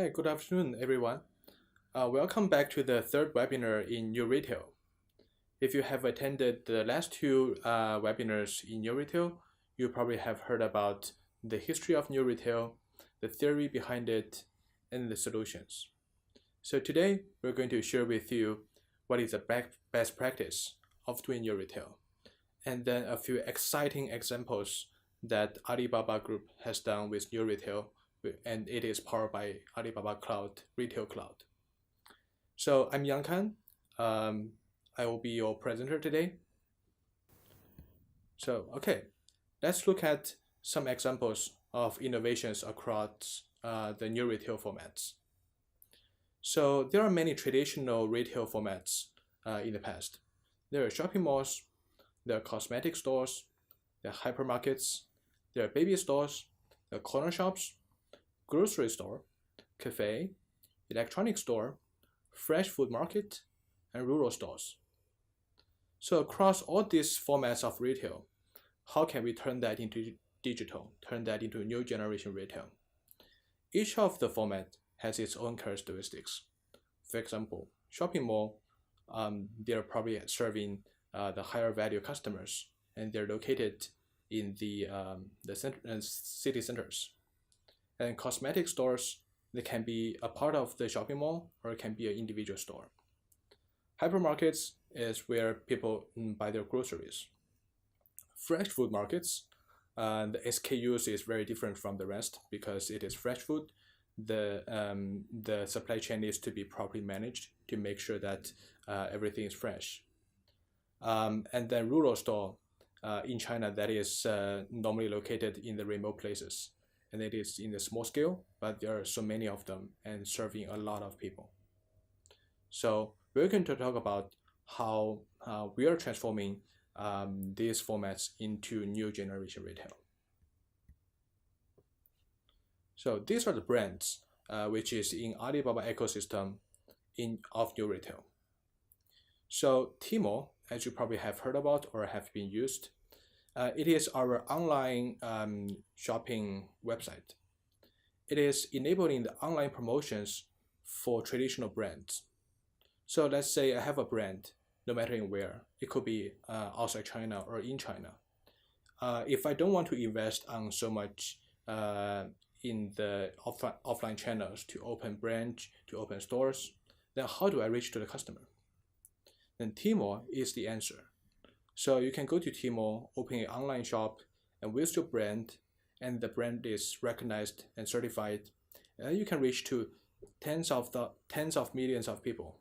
Hi, good afternoon, everyone. Welcome back to the third webinar in New Retail. If you have attended the last two webinars in New Retail, you probably have heard about the history of New Retail, the theory behind it, and the solutions. So today, we're going to share with you what is the best practice of doing New Retail, and then a few exciting examples that Alibaba Group has done with New Retail, and it is powered by Alibaba Cloud, Retail Cloud. So I'm Yang Kan. I will be your presenter today. So, okay, let's look at some examples of innovations across the New Retail formats. So there are many traditional retail formats in the past. There are shopping malls, there are cosmetic stores, there are hypermarkets, there are baby stores, there are corner shops, grocery store, cafe, electronic store, fresh food market, and rural stores. So across all these formats of retail, how can we turn that into digital, turn that into new generation retail? Each of the format has its own characteristics. For example, shopping mall, they're probably serving the higher value customers, and they're located in the city centers. And cosmetic stores, they can be a part of the shopping mall or it can be an individual store. Hypermarkets is where people buy their groceries. Fresh food markets, the SKUs is very different from the rest because it is fresh food. The supply chain needs to be properly managed to make sure that everything is fresh. And then rural store in China, that is normally located in the remote places. And it is in a small scale, but there are so many of them and serving a lot of people. So we're going to talk about how we are transforming these formats into new generation retail. So these are the brands which is in Alibaba ecosystem of new retail. So Tmall, as you probably have heard about or have been used, it is our online shopping website. It is enabling the online promotions for traditional brands. So let's say I have a brand, no matter in where. It could be outside China or in China. If I don't want to invest on so much in the offline channels to open branch, to open stores, then how do I reach to the customer? Then Tmall is the answer. So you can go to Tmall, open an online shop, and with your brand, and the brand is recognized and certified, and you can reach to tens of millions of people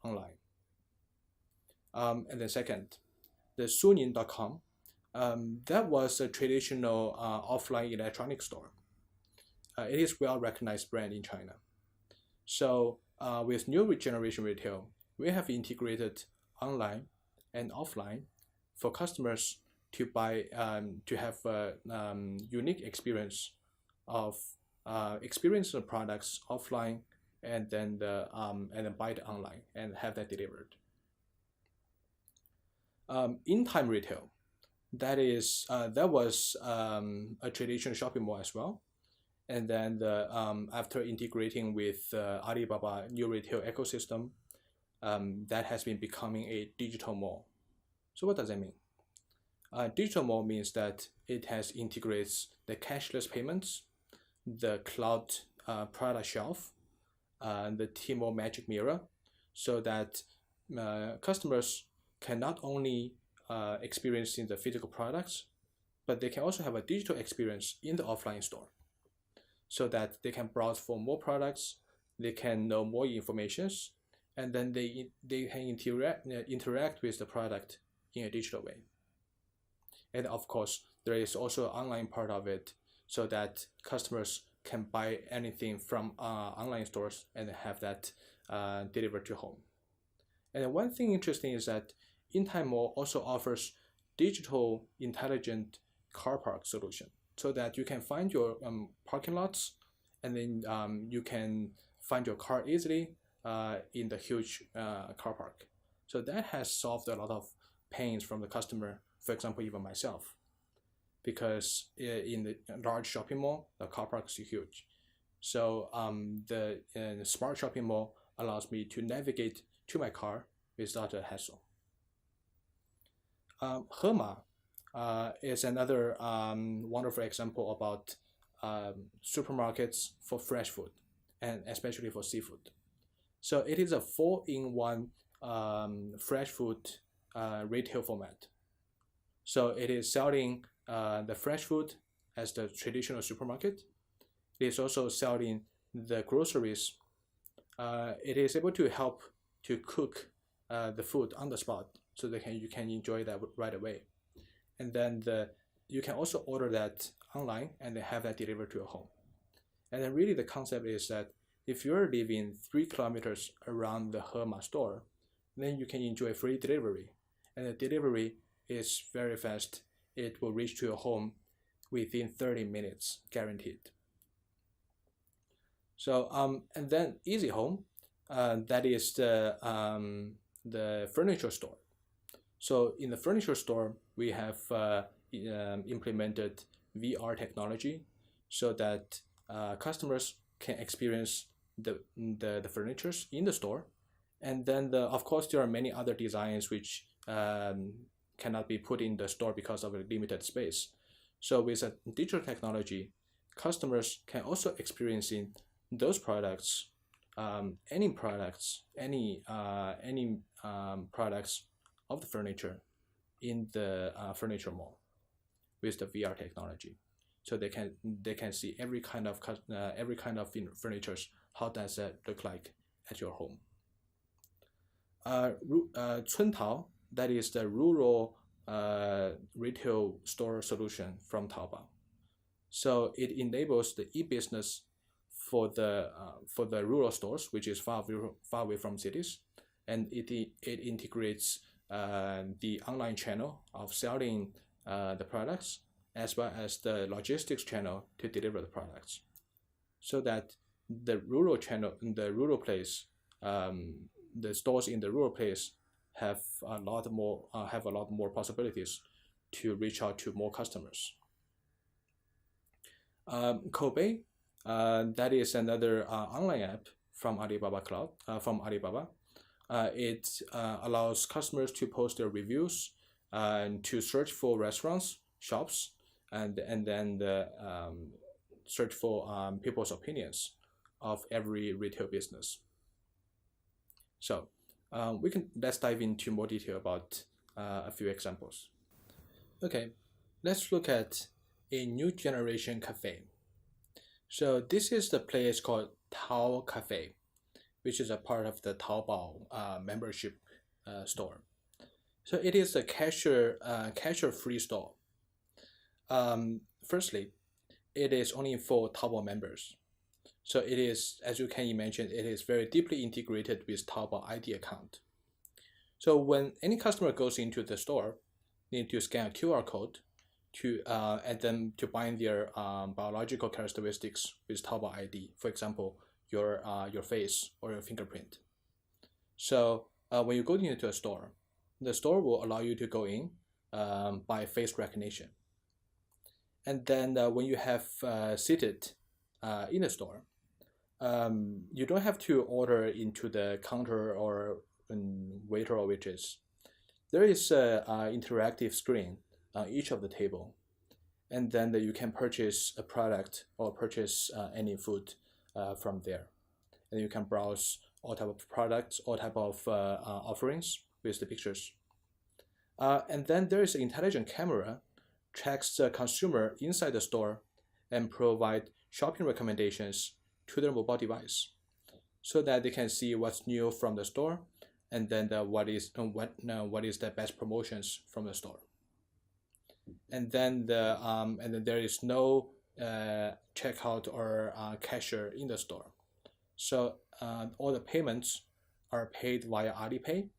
online. And then second, the Suning.com, that was a traditional offline electronic store. It is well-recognized brand in China. So with new generation retail, we have integrated online and offline for customers to buy, to have a unique experience of experience the products offline and then buy it online and have that delivered. In-time retail, that was a traditional shopping mall as well. And then after integrating with Alibaba new retail ecosystem, that has been becoming a digital mall. So what does that mean? Digital mall means that it has integrates the cashless payments, the cloud product shelf, the Tmall Magic Mirror, so that customers can not only experience in the physical products, but they can also have a digital experience in the offline store, so that they can browse for more products, they can know more informations, and then they can interact with the product in a digital way. And of course, there is also an online part of it, so that customers can buy anything from online stores and have that delivered to home. And one thing interesting is that In-Time Mall also offers digital intelligent car park solution, so that you can find your parking lots, and then you can find your car easily in the huge car park. So that has solved a lot of pains from the customer, for example, even myself, because in the large shopping mall, the car park is huge. So the smart shopping mall allows me to navigate to my car without a hassle. Hema is another wonderful example about supermarkets for fresh food and especially for seafood. So it is a four-in-one fresh food retail format. So it is selling the fresh food as the traditional supermarket. It is also selling the groceries. It is able to help to cook the food on the spot so that you can enjoy that right away. And then you can also order that online and then have that delivered to your home. And then really the concept is that if you're living 3 kilometers around the Hema store, then you can enjoy free delivery. And the delivery is very fast. It will reach to your home within 30 minutes, guaranteed. So and then Easy Home, that is the furniture store. So in the furniture store, we have implemented VR technology so that customers can experience the furnitures in the store. And then of course there are many other designs which cannot be put in the store because of a limited space. So with a digital technology, customers can also experience those products, any products of the furniture in the furniture mall with the VR technology. So they can see every kind of furnitures. How does that look like at your home? Cuntao, that is the rural retail store solution from Taobao. So it enables the e-business for the rural stores, which is far away from cities, and it integrates the online channel of selling the products as well as the logistics channel to deliver the products, so that the rural channel in the rural place, the stores in the rural place have a lot more possibilities to reach out to more customers. Koubei, that is another online app from Alibaba Cloud, from Alibaba. It allows customers to post their reviews and to search for restaurants, shops, and then search for people's opinions of every retail business. So let's dive into more detail about a few examples. Okay, let's look at a new generation cafe. So this is the place called Tao Cafe, which is a part of the Taobao membership store. So it is a cashier-free store. Firstly, it is only for Taobao members. So it is, as you can imagine, it is very deeply integrated with Taobao ID account. So when any customer goes into the store, they need to scan a QR code to and then to bind their biological characteristics with Taobao ID. For example, your face or your fingerprint. So when you go into a store, the store will allow you to go in by face recognition. And then when you have seated in the store, you don't have to order into the counter or waiter or waitress. There is an interactive screen on each of the table, and then you can purchase a product or purchase any food from there. And you can browse all type of products, all type of offerings with the pictures. And then there is an intelligent camera, tracks the consumer inside the store and provide shopping recommendations to their mobile device so that they can see what's new from the store and then what is the best promotions from the store. And then there is no checkout or cashier in the store. So all the payments are paid via Alipay,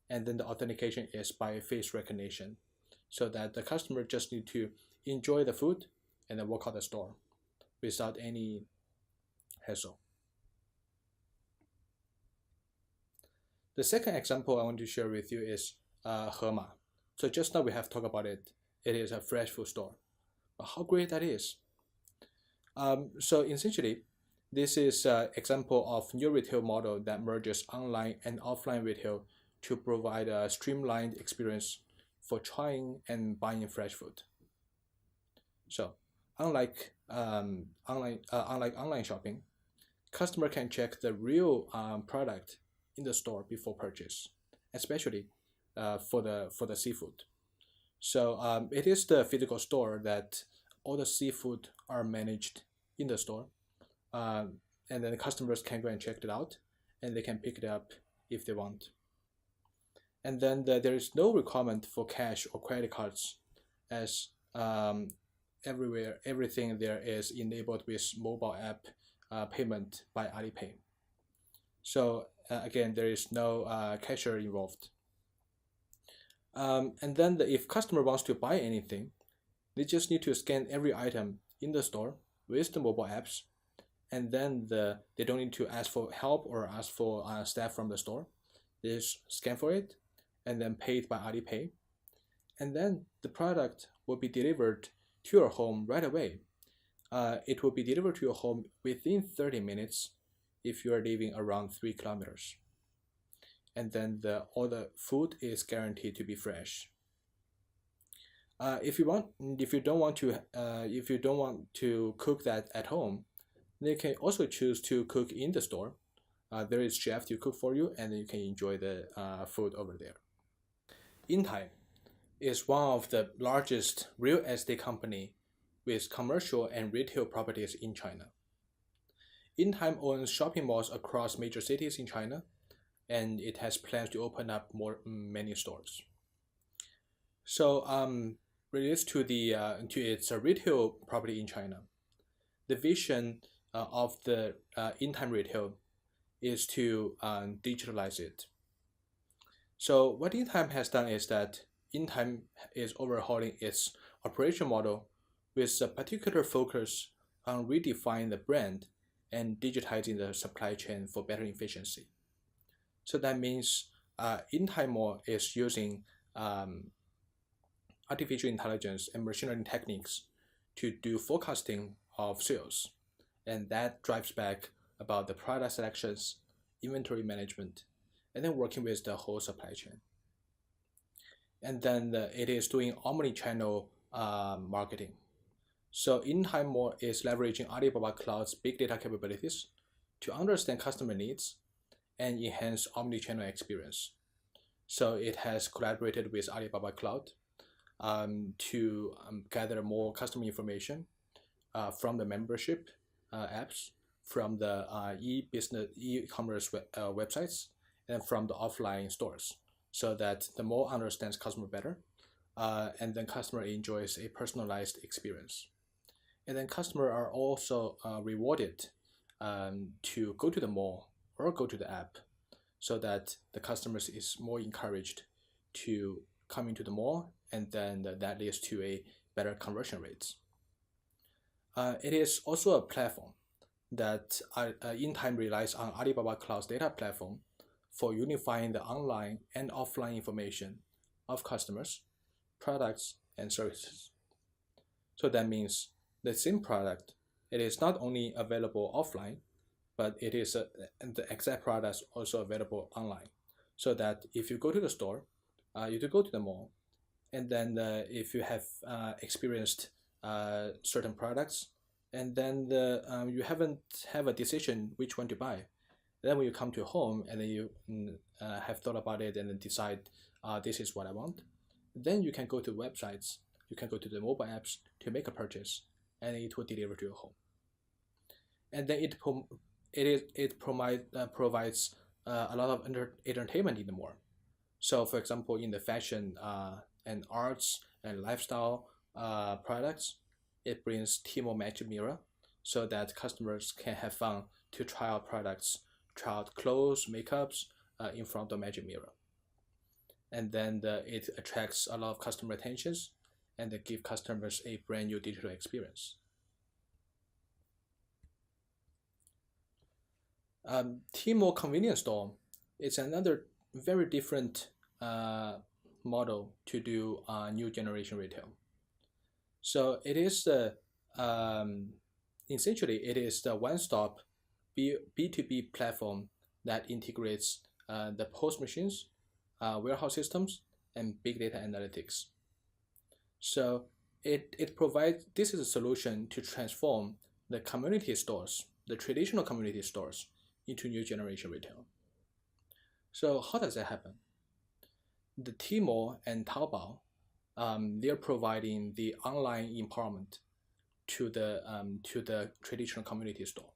and then the authentication is by face recognition, so that the customer just need to enjoy the food and then walk out the store without any hassle. The second example I want to share with you is Hema. So just now we have talked about it. It is a fresh food store. But how great that is. So essentially, This is an example of new retail model that merges online and offline retail to provide a streamlined experience for trying and buying fresh food. So, unlike online shopping, customer can check the real product in the store before purchase, especially for the seafood. So it is the physical store that all the seafood are managed in the store, and then the customers can go and check it out, and they can pick it up if they want. And then there is no requirement for cash or credit cards, as everywhere everything there is enabled with mobile app payment by Alipay. So again, there is no cashier involved. And then if customer wants to buy anything, they just need to scan every item in the store with the mobile apps, and then they don't need to ask for help or ask for staff from the store. They just scan for it and then pay it by Alipay, and then the product will be delivered to your home right away. It will be delivered to your home within 30 minutes if you are living around 3 kilometers. And then all the food is guaranteed to be fresh. If you don't want to cook that at home, they can also choose to cook in the store. There is chef to cook for you, and then you can enjoy the food over there. InTime is one of the largest real estate company with commercial and retail properties in China. InTime owns shopping malls across major cities in China, and it has plans to open up many stores. So relates to its retail property in China, the vision of the InTime retail is to digitalize it. So what InTime has done is that InTime is overhauling its operation model with a particular focus on redefining the brand and digitizing the supply chain for better efficiency. So that means InTime Mall is using artificial intelligence and machine learning techniques to do forecasting of sales, and that drives back about the product selections, inventory management, and then working with the whole supply chain. And then it is doing omni-channel marketing. So InTime Mall is leveraging Alibaba Cloud's big data capabilities to understand customer needs and enhance omni-channel experience. So it has collaborated with Alibaba Cloud to gather more customer information from the membership apps, from the e-commerce websites, and from the offline stores, so that the mall understands customer better, and then customer enjoys a personalized experience. And then customer are also rewarded to go to the mall or go to the app, so that the customers is more encouraged to come into the mall, and then that leads to a better conversion rates. It is also a platform that InTime relies on Alibaba Cloud's data platform for unifying the online and offline information of customers, products, and services. So that means the same product, it is not only available offline, but it is the exact products also available online. So that if you go to the store, you do go to the mall, and then if you have experienced certain products, and then you haven't have a decision which one to buy, then when you come to home and then you have thought about it and then decide this is what I want, then you can go to websites, you can go to the mobile apps to make a purchase, and it will deliver to your home. And then it provides a lot of entertainment in the mall. So for example, in the fashion and arts and lifestyle products, it brings Tmall Magic Mirror so that customers can have fun to try out products, try out clothes, makeups in front of Magic Mirror. And then it attracts a lot of customer attentions, and they give customers a brand new digital experience. Tmall Convenience Store is another very different model to do new generation retail. So it is essentially it is the one-stop B2B platform that integrates the POS machines, warehouse systems, and big data analytics. So it provides, this is a solution to transform the community stores, the traditional community stores, into new generation retail. So how does that happen? The Tmall and Taobao, they're providing the online empowerment to the traditional community store,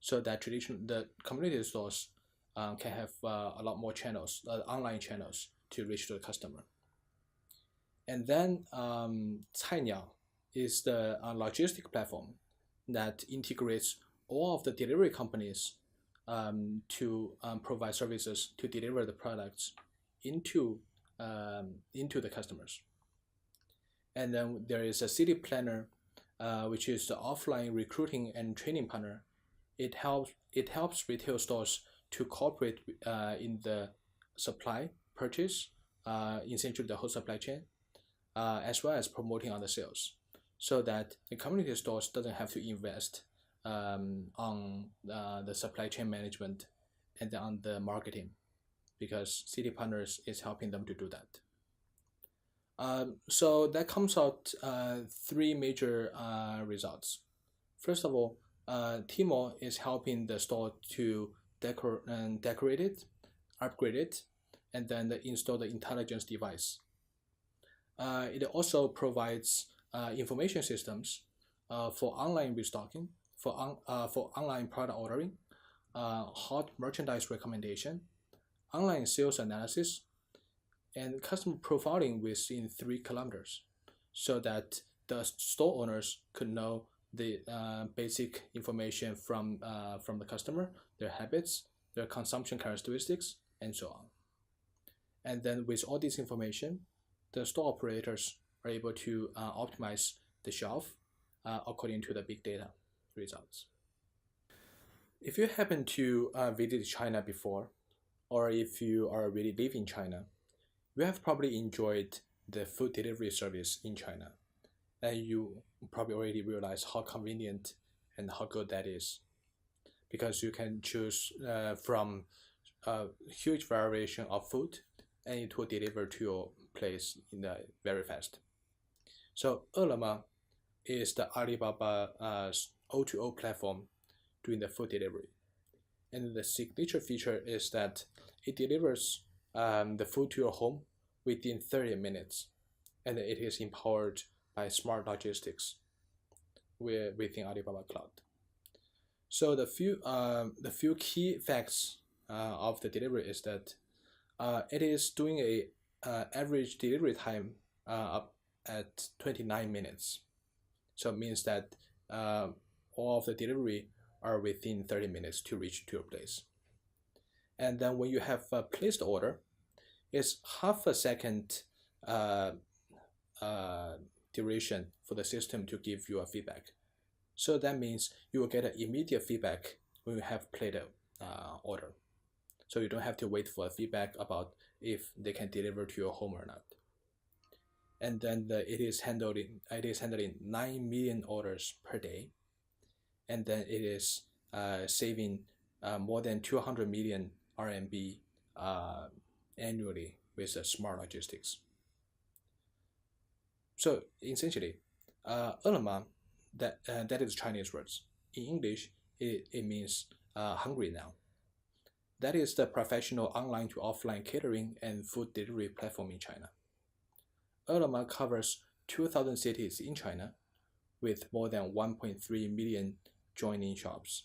so that the community stores can have a lot more channels, online channels to reach to the customer. And then Cainiao is the logistic platform that integrates all of the delivery companies to provide services to deliver the products into the customers. And then there is a city planner, which is the offline recruiting and training partner. It helps retail stores to cooperate in the supply, purchase, essentially the whole supply chain, as well as promoting on the sales, so that the community stores doesn't have to invest on the supply chain management and then on the marketing, because City Partners is helping them to do that. So that comes out three major results. First of all, Tmall is helping the store to decorate it, upgrade it, and then install the intelligence device. It also provides information systems for online restocking, for online product ordering, hot merchandise recommendation, online sales analysis, and customer profiling within 3 kilometers, so that the store owners could know the basic information from the customer, their habits, their consumption characteristics, and so on. And then with all this information, the store operators are able to optimize the shelf according to the big data results. If you happen to visit China before, or if you already live in China, you have probably enjoyed the food delivery service in China, and you probably already realize how convenient and how good that is, because you can choose from a huge variation of food, and it will deliver to your place very fast. So Ele.me is the Alibaba O2O platform doing the food delivery, and the signature feature is that it delivers the food to your home within 30 minutes, and it is empowered by smart logistics within Alibaba Cloud. So the few key facts of the delivery is that it is doing a average delivery time up at 29 minutes. So it means that all of the delivery are within 30 minutes to reach to your place. And then when you have placed the order, it's half a second duration for the system to give you a feedback. So that means you will get an immediate feedback when you have placed the order. So you don't have to wait for a feedback about if they can deliver to your home or not. And then it is handling 9 million orders per day, and then it is saving more than 200 million RMB annually with smart logistics. So essentially, Ele.me, that is Chinese words. In English, it means hungry now. That is the professional online to offline catering and food delivery platform in China. Ele.me covers 2,000 cities in China with more than 1.3 million joining shops,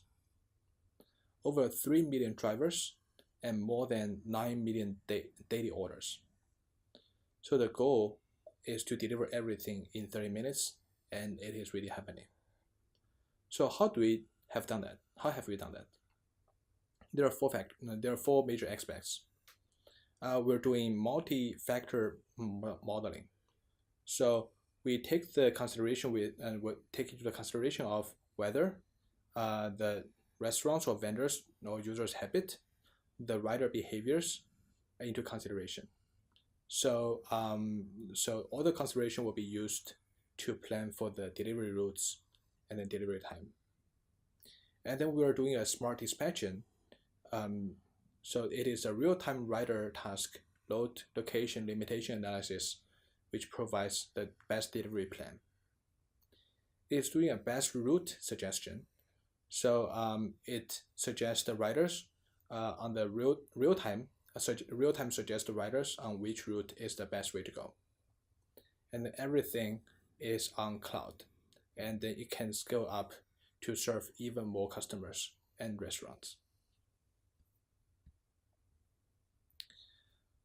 over 3 million drivers, and more than 9 million daily orders. So the goal is to deliver everything in 30 minutes, and it is really happening. So how do we have done that? How have we done that? There are four major aspects. We're doing multi-factor modeling. So we take the consideration we take into the consideration of whether the restaurants or vendors or users' habit, the rider behaviors into consideration. So all the consideration will be used to plan for the delivery routes and the delivery time. And then we are doing a smart dispatching. Um, so it is a real-time rider task load location limitation analysis, which provides the best delivery plan. It is doing a best route suggestion. So it suggests the riders on the real time suggest the riders on which route is the best way to go. And everything is on cloud, and then it can scale up to serve even more customers and restaurants.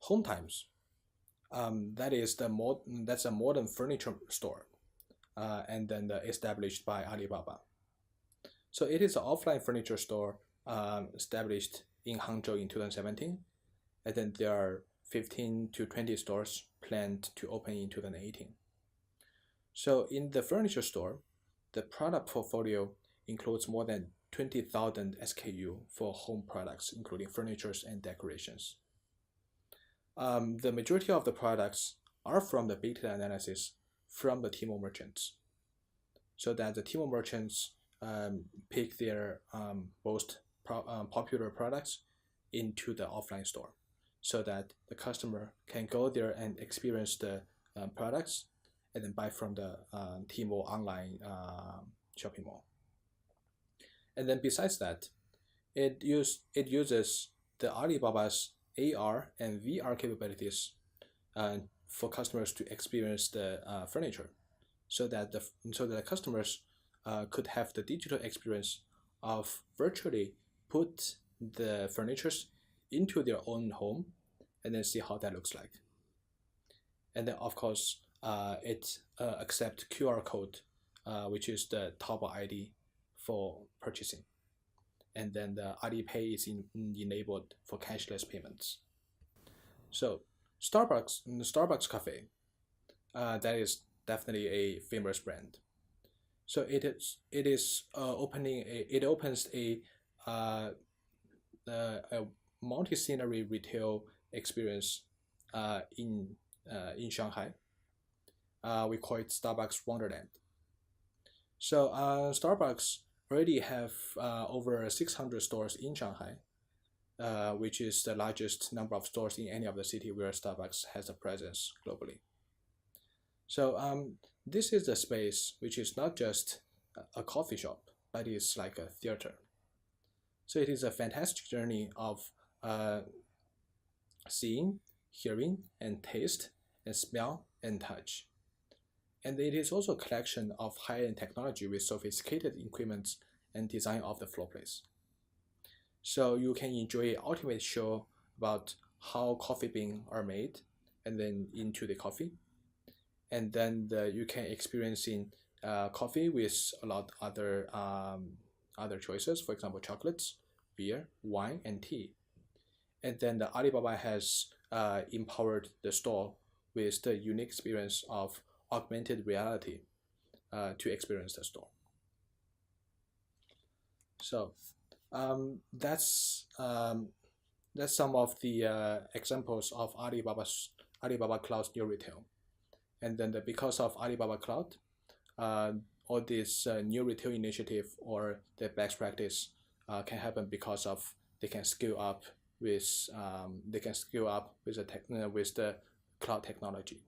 Home Times, that's a modern furniture store, and then established by Alibaba. So it is an offline furniture store established in Hangzhou in 2017, and then there are 15 to 20 stores planned to open in 2018. So in the furniture store, the product portfolio includes more than 20,000 SKU for home products, including furniture and decorations. The majority of the products are from the big data analysis from the Tmall merchants, so that the Tmall merchants pick their most popular products into the offline store, so that the customer can go there and experience the products and then buy from the Tmall online shopping mall. And then besides that, it uses the Alibaba's AR and VR capabilities for customers to experience the furniture, so that the customers could have the digital experience of virtually put the furnitures into their own home and then see how that looks like. And then of course it accepts QR code, which is the Taobao ID for purchasing. And then the Alipay is enabled for cashless payments. So Starbucks Cafe, that is definitely a famous brand. So it opens a multi-scenery retail experience in Shanghai. We call it Starbucks Wonderland. So Starbucks already have over 600 stores in Shanghai, which is the largest number of stores in any of the city where Starbucks has a presence globally. So this is the space which is not just a coffee shop, but it's like a theater. So it is a fantastic journey of seeing, hearing, and taste, and smell, and touch. And it is also a collection of high-end technology with sophisticated equipment and design of the floor place. So you can enjoy an ultimate show about how coffee beans are made and then into the coffee. And then you can experience coffee with a lot other choices, for example, chocolates, beer, wine, and tea. And then the Alibaba has empowered the store with the unique experience of augmented reality to experience the store. So that's some of the examples of Alibaba Cloud's new retail. And then because of Alibaba Cloud, all this new retail initiative or the best practice can happen because of they can scale up with the cloud technology.